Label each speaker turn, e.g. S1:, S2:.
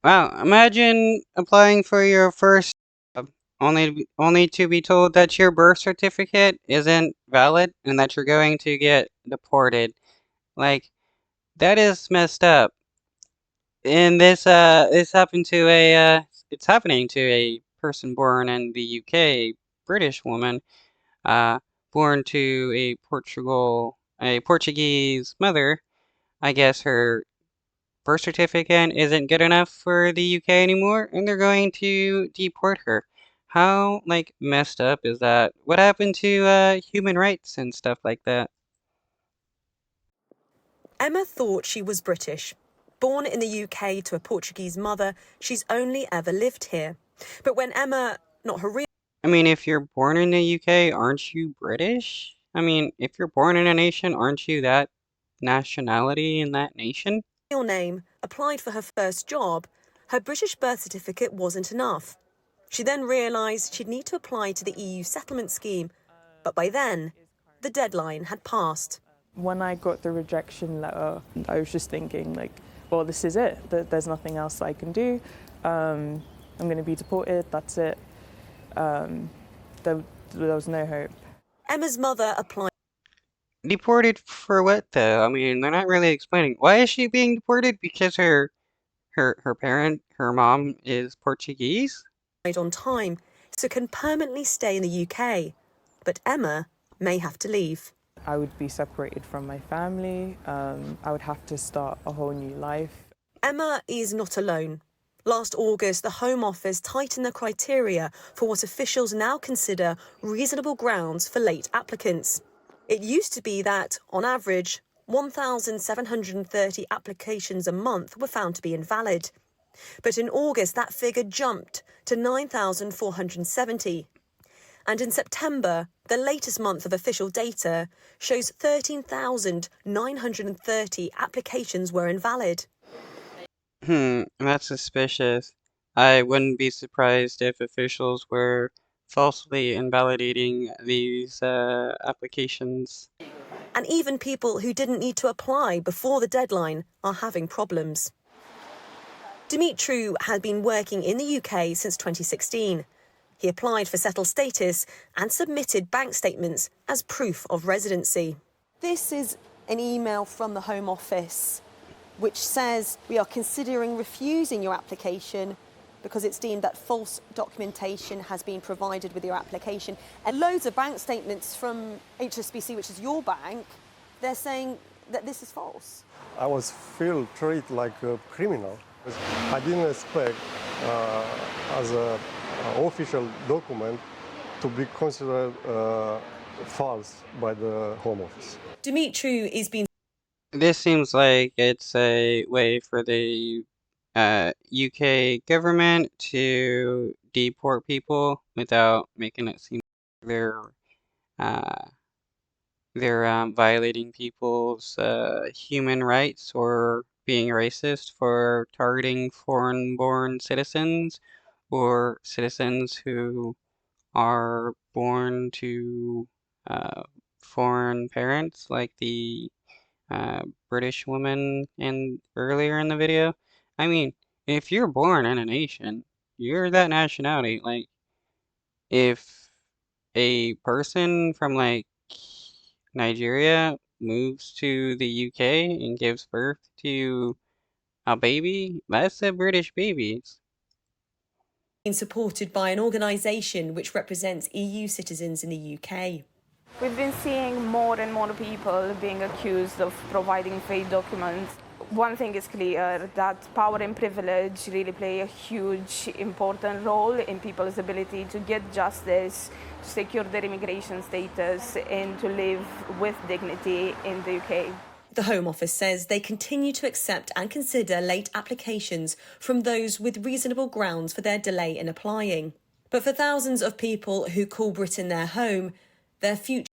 S1: Wow, imagine applying for your first job, only to be told that your birth certificate isn't valid and that you're going to get deported. Like, that is messed up. And this happened to it's happening to a person born in the UK, British woman, uh, born to a Portuguese mother. I guess her birth certificate isn't good enough for the UK anymore, and they're going to deport her. How, like, messed up is that? What happened to human rights and stuff like that?
S2: Emma thought she was British. Born in the UK to a Portuguese mother, she's only ever lived here. But when Emma, not her real
S1: I mean, if you're born in the UK, aren't you British? I mean, if you're born in a nation, aren't you that nationality in that nation?
S2: name, applied for her first job, her British birth certificate wasn't enough. She then realised she'd need to apply to the EU settlement scheme, but by then, the deadline had passed.
S3: When I got the rejection letter, I was just thinking, like, well, this is it. There's nothing else I can do. I'm going to be deported, that's it. There was no hope.
S2: Emma's mother applied.
S1: Deported for what though? I mean, they're not really explaining. Why is she being deported? Because her mom is Portuguese?
S2: On time, so can permanently stay in the UK. But Emma may have to leave.
S3: I would be separated from my family. I would have to start a whole new life.
S2: Emma is not alone. Last August, the Home Office tightened the criteria for what officials now consider reasonable grounds for late applicants. It used to be that, on average, 1,730 applications a month were found to be invalid. But in August, that figure jumped to 9,470. And in September, the latest month of official data shows 13,930 applications were invalid.
S1: That's suspicious. I wouldn't be surprised if officials were falsely invalidating these applications.
S2: And even people who didn't need to apply before the deadline are having problems. Dimitru has been working in the UK since 2016. He applied for settled status and submitted bank statements as proof of residency. This is an email from the Home Office which says we are considering refusing your application because it's deemed that false documentation has been provided with your application. And loads of bank statements from HSBC, which is your bank, they're saying that this is false.
S4: I was feel treated like a criminal. I didn't expect as an official document to be considered false by the Home Office.
S2: Dimitru is being.
S1: This seems like it's a way for the UK government to deport people without making it seem like they're violating people's human rights or being racist for targeting foreign-born citizens or citizens who are born to foreign parents, like the British woman earlier in the video. I mean, if you're born in a nation, you're that nationality. Like, if a person from like Nigeria moves to the UK and gives birth to a baby, that's a British baby.
S2: Supported by an organisation which represents EU citizens in the UK.
S5: We've been seeing more and more people being accused of providing fake documents. One thing is clear, that power and privilege really play a huge, important role in people's ability to get justice, to secure their immigration status, and to live with dignity in the UK.
S2: The Home Office says they continue to accept and consider late applications from those with reasonable grounds for their delay in applying. But for thousands of people who call Britain their home, their future